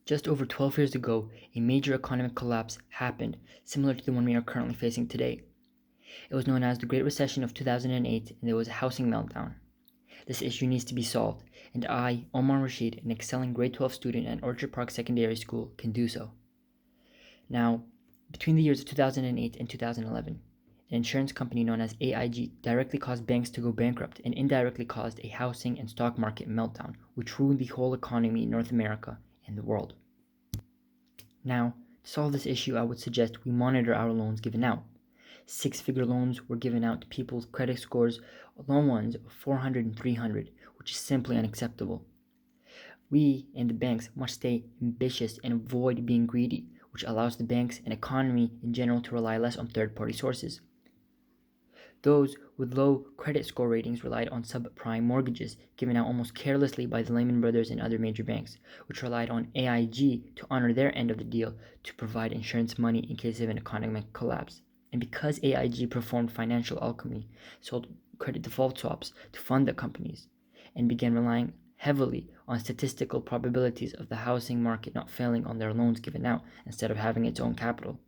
Just over 12 years ago, a major economic collapse happened, similar to the one we are currently facing today. It was known as the Great Recession of 2008, and there was a housing meltdown. This issue needs to be solved, and I, Omar Rashid, an excelling grade 12 student at Orchard Park Secondary School, can do so. Now, between the years of 2008 and 2011, an insurance company known as AIG directly caused banks to go bankrupt and indirectly caused a housing and stock market meltdown, which ruined the whole economy in North America and the world. Now, to solve this issue, I would suggest we monitor our loans given out. Six-figure loans were given out to people's credit scores, loan ones of 400 and 300, which is simply unacceptable. We and the banks must stay ambitious and avoid being greedy, which allows the banks and economy in general to rely less on third-party sources. Those with low credit score ratings relied on subprime mortgages given out almost carelessly by the Lehman Brothers and other major banks, which relied on AIG to honor their end of the deal to provide insurance money in case of an economic collapse. And because AIG performed financial alchemy, sold credit default swaps to fund the companies, and began relying heavily on statistical probabilities of the housing market not failing on their loans given out instead of having its own capital.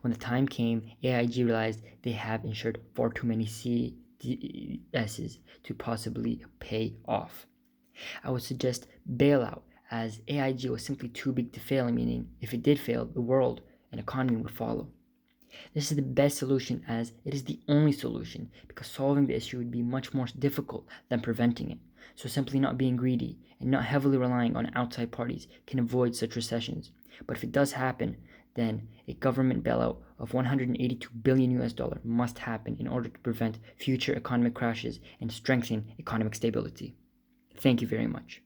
When the time came, AIG realized they have insured far too many CDSs to possibly pay off. I would suggest bailout, as AIG was simply too big to fail, meaning if it did fail, the world and economy would follow. This is the best solution as it is the only solution, because solving the issue would be much more difficult than preventing it. So simply not being greedy and not heavily relying on outside parties can avoid such recessions. But if it does happen, then a government bailout of 182 billion US dollar must happen in order to prevent future economic crashes and strengthen economic stability. Thank you very much.